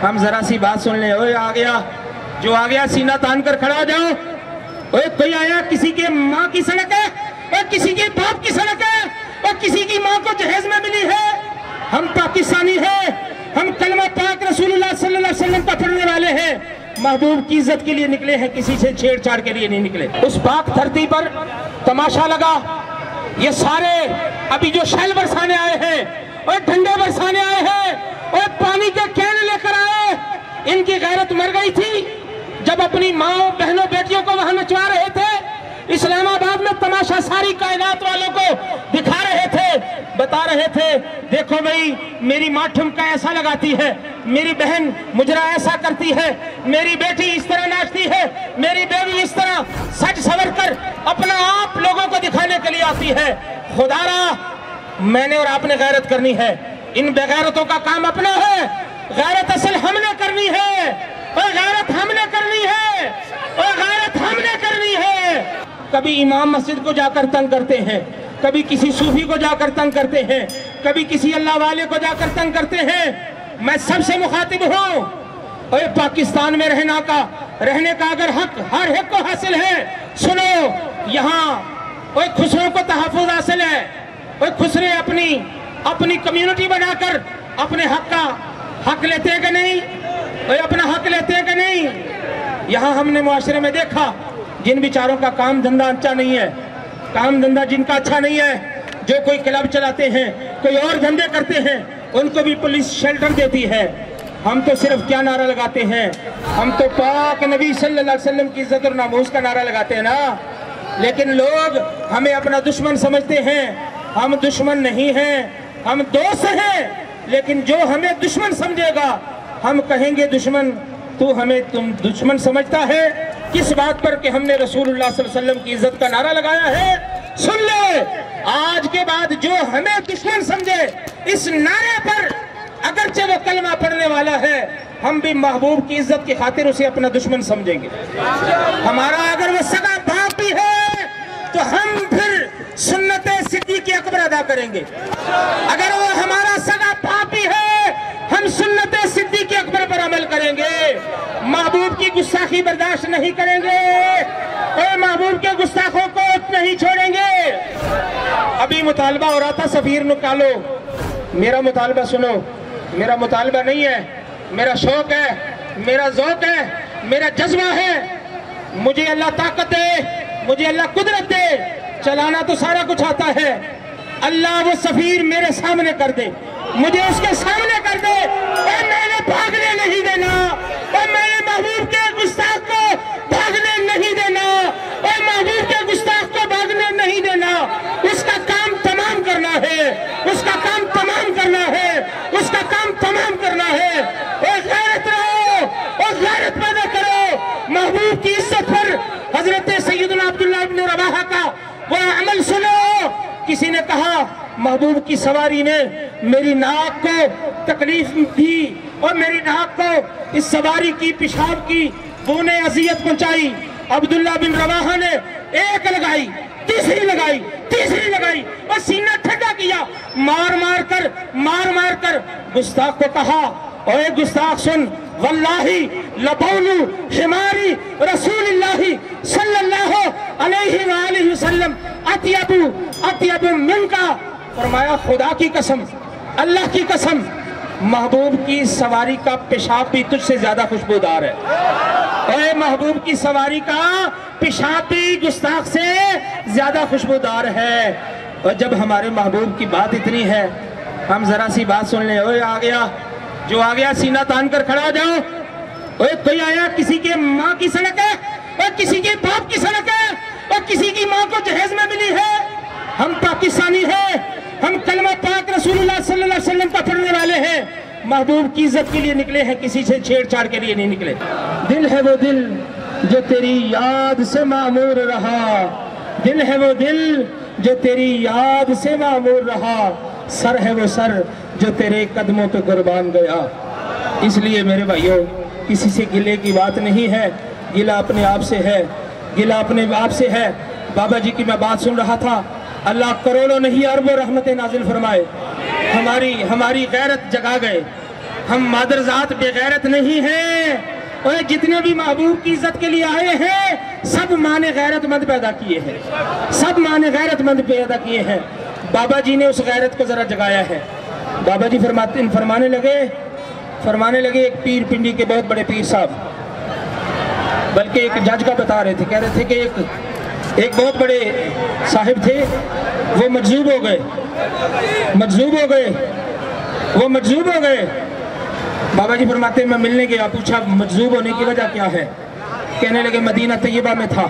हम जरा सी बात सुन ले। ओए आ गया, जो आ गया सीना तान कर खड़ा हो जाओ। ओए कोई आया, किसी के माँ की सड़क है और किसी के बाप की सड़क है और किसी की माँ को जहेज में मिली है। हम पाकिस्तानी हैं, हम कलमा पाक रसूलुल्लाह सल्लल्लाहु अलैहि वसल्लम का पढ़ने वाले हैं। महबूब की इज्जत के लिए निकले हैं, किसी से छेड़छाड़ के लिए नहीं निकले। उस पाक धरती पर तमाशा लगा। ये सारे अभी जो शैल बरसाने आए हैं और डंडे बरसाने आए हैं और पानी के कैन लेकर आए, इनकी गैरत मर गई थी जब अपनी माँ बहनों बेटियों को वहां नचवा रहे थे। इस्लामाबाद में तमाशा सारी कायनात वालों को दिखा रहे थे, बता रहे थे देखो भाई मेरी माँ ठुमका ऐसा लगाती है, मेरी बहन मुजरा ऐसा करती है, मेरी बेटी इस तरह नाचती है, मेरी बेबी इस तरह सज सवर कर अपना आप लोगों को दिखाने के लिए आती है। खुदारा मैंने और आपने गैरत करनी है, इन बेगैरतों का काम अपना है। गैरत असल हमने करनी है और गैरत हमने करनी है और गैरत हमने करनी है। कभी इमाम मस्जिद को जाकर तंग करते हैं, कभी किसी सूफी को जाकर तंग करते हैं, कभी किसी अल्लाह वाले को जाकर तंग करते हैं। मैं सबसे मुखातिब हूँ, और पाकिस्तान में रहने का अगर हक हर हक को हासिल है, सुनो यहाँ और खुसरों को तहफ़्फ़ुज़ हासिल है, और खुसरे अपनी कम्युनिटी बनाकर अपने हक का हक लेते हैं कि नहीं, और अपना हक लेते हैं कि नहीं। यहाँ हमने मुआशरे में देखा जिन बेचारों का काम धंधा अच्छा नहीं है, काम धंधा जिनका अच्छा नहीं है, जो कोई क्लब चलाते हैं, कोई और धंधे करते हैं, उनको भी पुलिस शेल्टर देती है। हम तो सिर्फ क्या नारा लगाते हैं, हम तो पाक नबी सल्लल्लाहु अलैहि वसल्लम की इज्जत और नामूस का नारा लगाते हैं ना। लेकिन लोग हमें अपना दुश्मन समझते हैं। हम दुश्मन नहीं हैं, हम दोस्त हैं। लेकिन जो हमें दुश्मन समझेगा, हम कहेंगे दुश्मन तू हमें तुम दुश्मन समझता है, किस बात पर कि हमने रसूलुल्लाह सल्लल्लाहु अलैहि वसल्लम की इज्जत का नारा लगाया है। सुन ले, आज के बाद जो हमें दुश्मन समझे, इस नारे पर अगरचे वो कलमा पढ़ने वाला है, हम भी महबूब की इज्जत की खातिर उसे अपना दुश्मन समझेंगे। हमारा अगर वो सगा बाप भी है तो हम फिर सुन्नते सिद्दीक़ अकबर अदा करेंगे। अगर वो हमारा सगा बाप भी है, हम सुन्नते सिद्दीक़ अकबर पर अमल करेंगे। महबूब की गुस्ताखी बर्दाश्त नहीं करेंगे और महबूब के गुस्ताखों को नहीं छोड़ेंगे। अभी मुतालबा हो रहा था सफीर निकालो, मेरा मुतालबा सुनो। मेरा मुतालबा नहीं है, मेरा शौक है, मेरा ज़ौक़ है, मेरा जज्बा है। मुझे अल्लाह ताकत दे, मुझे अल्लाह कुदरत दे, चलाना तो सारा कुछ आता है। अल्लाह वो सफीर मेरे सामने कर दे, मुझे उसके सामने कर दे, और मैंने भागने नहीं देना, और मैंने महबूब के गुस्ताख को भागने नहीं देना, और महबूब के गुस्ताख को भागने नहीं देना। उसका काम तमाम करना है, उसका काम तमाम करना है, उसका काम तमाम करना है। और गैरत रहो और गैरत पैदा करो। महबूब की इज्जत पर हजरत सैयदना अब्दुल्लाह इब्न रवाहा का वो अमल सुनो। किसी ने कहा महबूब की सवारी ने मेरी नाक को तकलीफ दी और मेरी नाक को इस सवारी की पेशाब की बू ने अजियत पहुंचाई। अब्दुल्लाह बिन रवाहा ने एक लगाई, तीसरी लगाई, तीसरी लगाई और सीना ठंडा किया। मार मार कर गुस्ताख को कहा, ओए गुस्ताख सुन, वल्लाही लबौलु हिमारी रसूलिल्लाही सल्लल्लाहु अलैहि वसल्लम अत्यबु मिनका। फरमाया खुदा की कसम, अल्लाह की कसम, महबूब की सवारी का पेशाब भी तुझसे ज्यादा खुशबूदार है। ओए महबूब की सवारी का पेशाब भी गुस्ताख से ज्यादा खुशबूदार है। और जब हमारे महबूब की बात इतनी है, हम जरा सी बात सुन ले। ओए आ गया, जो आ गया सीना तान कर खड़ा हो जाओ। ओए कोई आया, किसी के माँ की सड़क है और किसी के बाप की सड़क है और किसी की माँ को जहेज में मिली है। हम पाकिस्तानी हैं, हम कलमा पाक रसूलुल्लाह सल्लल्लाहु अलैहि वसल्लम का पढ़ने वाले हैं। महबूब की इज्जत के लिए निकले हैं, किसी से छेड़छाड़ के लिए नहीं निकले। दिल है वो दिल जो तेरी याद से मामूर रहा, दिल है वो दिल जो तेरी याद से मामूर रहा, सर है वो सर जो तेरे कदमों पे कुर्बान गया। इसलिए मेरे भाइयों, किसी से गिले की बात नहीं है, गिला अपने आप से है, गिला अपने आप से है। बाबा जी की मैं बात सुन रहा था, अल्लाह करोड़ों नहीं अरबों रहमतें नाजिल फरमाए। हमारी गैरत जगा गए, ہم مادر ذات بے غیرت نہیں ہیں، اور جتنے بھی محبوب کی عزت کے لیے آئے ہیں سب ماں نے غیرت مند پیدا کیے ہیں، سب ماں نے غیرت مند پیدا کیے ہیں۔ بابا جی نے اس غیرت کو ذرا جگایا ہے۔ بابا جی فرمانے لگے ایک پیر پنڈی کے بہت بڑے پیر صاحب، بلکہ ایک جج کا بتا رہے تھے، کہہ رہے تھے کہ ایک بہت بڑے صاحب تھے، وہ مجذوب ہو گئے۔ بابا جی فرماتے ہیں میں ملنے گیا، پوچھا مجذوب ہونے کی وجہ کیا ہے؟ کہنے لگے مدینہ طیبہ میں تھا،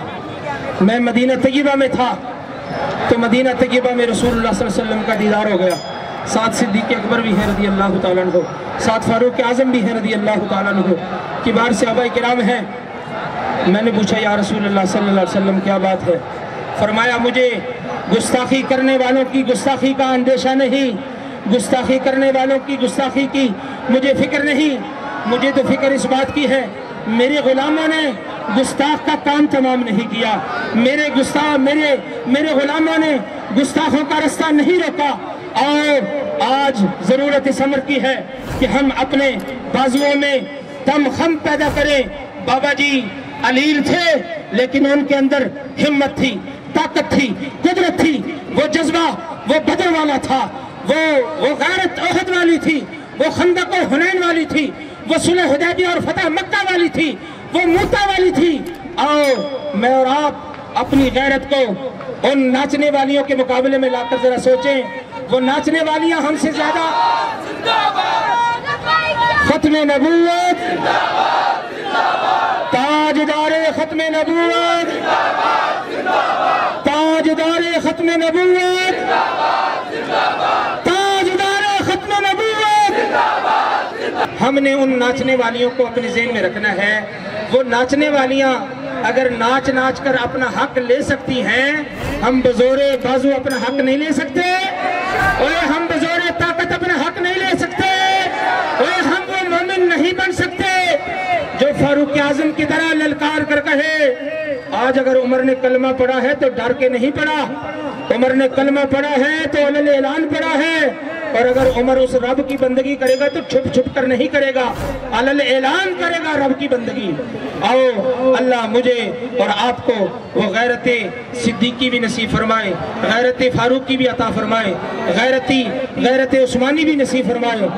میں مدینہ طیبہ میں تھا تو مدینہ طیبہ میں رسول اللہ صلی اللہ علیہ وسلم کا دیدار ہو گیا، ساتھ صدیق اکبر بھی ہیں رضی اللہ تعالیٰ عنہ، ساتھ فاروق اعظم بھی ہیں رضی اللہ تعالیٰ عنہ، کبار صحابہ کرام ہیں۔ میں نے پوچھا یا رسول اللہ صلی اللہ علیہ وسلم کیا بات ہے؟ فرمایا مجھے گستاخی کرنے والوں کی گستاخی کا اندیشہ نہیں، گستاخی کرنے والوں کی گستاخی کی مجھے فکر نہیں، مجھے تو فکر اس بات کی ہے میرے غلاموں نے گستاخ کا کام تمام نہیں کیا، میرے غلاموں نے گستاخوں کا رستہ نہیں روکا، اور آج ضرورت اس امر کی ہے کہ ہم اپنے بازوؤں میں دم خم پیدا کریں۔ بابا جی علیل تھے لیکن ان کے اندر ہمت تھی، طاقت تھی، قدرت تھی، وہ جذبہ وہ بدر والا تھا، وہ غیرت احد والی تھی، وہ خندق و حنین والی تھی، وہ صلح حدیبیہ اور فتح مکہ والی تھی، وہ موتا والی تھی۔ اور میں اور آپ اپنی غیرت کو ان ناچنے والیوں کے مقابلے میں لا کر ذرا سوچیں، وہ ناچنے والیاں ہم سے زیادہ ختم نبوت، تاجدار ختم نبوت، تاجدار ختم نبوت، تاجدار ختم نبوت۔ ہم نے ان ناچنے والیوں کو اپنے ذہن میں رکھنا ہے۔ وہ ناچنے والیاں اگر ناچ کر اپنا حق لے سکتی ہیں، ہم بزور بازو اپنا حق نہیں لے سکتے، اور ہم بزور طاقت اپنا حق نہیں لے سکتے، اور ہم وہ مومن نہیں بن سکتے جو فاروق اعظم کی طرح للکار کر کہے۔ آج اگر عمر نے کلمہ پڑھا ہے تو ڈر کے نہیں پڑھا، عمر نے کلمہ پڑھا ہے تو علل اعلان پڑھا ہے، اور اگر عمر اس رب کی بندگی کرے گا تو چھپ چھپ کر نہیں کرے گا، علل اعلان کرے گا رب کی بندگی۔ آؤ اللہ مجھے اور آپ کو وہ غیرت صدیقی بھی نصیب فرمائے، غیرت فاروق کی بھی عطا فرمائے، غیرت عثمانی بھی نصیب فرمائے،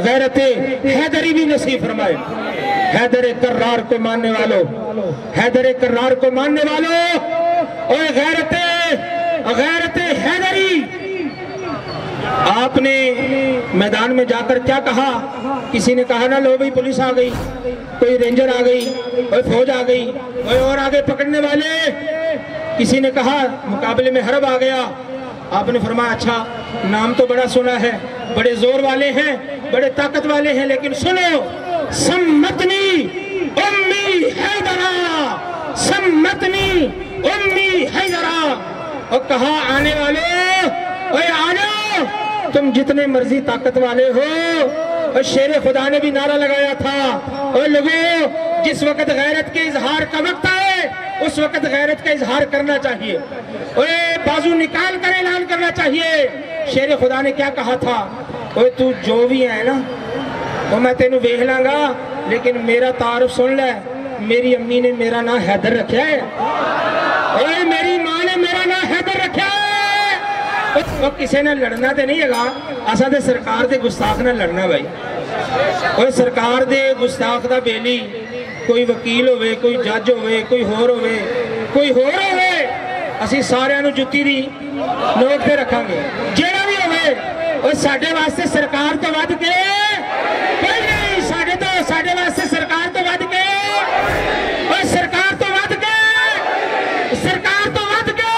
غیرت حیدری بھی نصیب فرمائے۔ حیدر کرار کو ماننے والوں، حیدر کرار کو ماننے والوں، اور غیرت حیدری، آپ نے میدان میں جا کر کیا کہا؟ کسی نے کہا نہ لو بھئی پولیس آ گئی، کوئی رینجر آ گئی، کوئی فوج آ گئی، کوئی اور آگے پکڑنے والے، کسی نے کہا مقابلے میں حرب آ گیا۔ آپ نے فرمایا اچھا نام تو بڑا سنا ہے، بڑے زور والے ہیں، بڑے طاقت والے ہیں، لیکن سنو، سمتنی امی حیدرہ، سمتنی امی حیدرہ، اور کہا آنے والے اوے آجاؤ، تم جتنے مرضی طاقت والے ہو۔ اور شیر خدا نے بھی نعرہ لگایا تھا، اور لوگوں جس وقت غیرت کے اظہار کا وقت آئے اس وقت غیرت کا اظہار کرنا چاہیے، اوے بازو نکال کر اعلان کرنا چاہیے۔ شیر خدا نے کیا کہا تھا؟ اوے تو جو بھی ہے نا وہ میں تینوں ویکھ لاں گا، لیکن میرا تعارف سن لے، میری امی نے میرا نام حیدر رکھا ہے، اوے میری ماں نے میرا نام حیدر رکھا ہے۔ وہ کسے نے لڑنا تے نہیں ہے، اساں تے سرکار دے گستاخ نہ لڑنا بھائی۔ اوے سرکار دے گستاخ دا بیلی، کوئی وکیل ہوئے، کوئی جج ہوئے، کوئی ہور ہوئے، اسی سارے نو جتی دی نوٹ پہ رکھاں گے، جیڑا بھی ہوئے۔ اور ساڑھے واسطے سرکار تو ود کے کوئی نہیں، ساڑھے واسطے سرکار تو ود کے، اور سرکار تو ود کے، سرکار تو ود کے،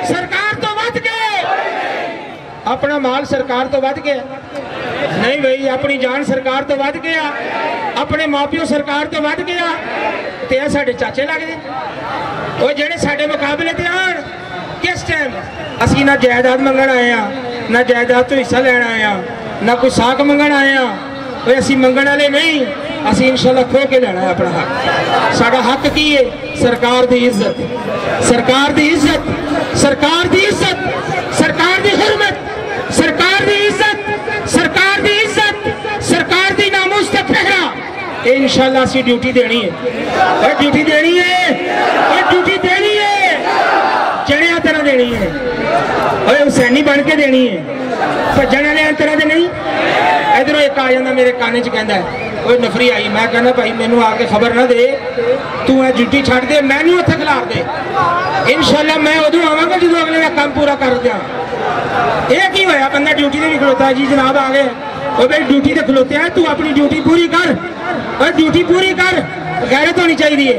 سرکار تو ود کے۔ اپنا مال سرکار تو ود گیا نہیں بھئی، اپنی جان سرکار تو ود گیا، اپنے ماں پیو سرکار تو ود گیا، تے ساڑھے چاچے لگ دے، وہ جڑے ساڑھے مقابلے تے آن کس ٹائم اسی نہ جائیداد منگن آئے ہیں، نہ جائیداد تو حصہ لینا آئے ہیں، نہ کوئی ساک منگن آئے ہیں، وہ اسی منگن والے نہیں، اسی انشاءاللہ کھو کے لینا ہے اپنا حق۔ ساڑھا حق کی ہے سرکار دی عزت، سرکار دی عزت، سرکار دی عزت، سرکار دی حرمت، سرکار دی عزت، سرکار دی عزت، سرکار इंशाल्लाह असी ड्यूटी देनी है, ड्यूटी देनी है, ड्यूटी देनी है, चढ़िया तरह देनी है, और हुसैनी बन के देनी है, भजन वाले तरह दे नहीं। इधरों एक आ जाता मेरे काने च कहता है कोई नफरी आई, मैं कहना भाई मैनू आके खबर ना दे, तू है ड्यूटी छड़ दे, मैनू उत्थे खिलार दे, इंशाल्लाह मैं उदों आवांगा जो अगले का काम पूरा कर दिया। ये की होया, बंदा ड्यूटी ते भी खलोता है, जी जनाब आ गए, और भाई ड्यूटी ते खलोते हैं, तू अपनी ड्यूटी पूरी कर, और ड्यूटी पूरी कर, गैरत होनी चाहिए।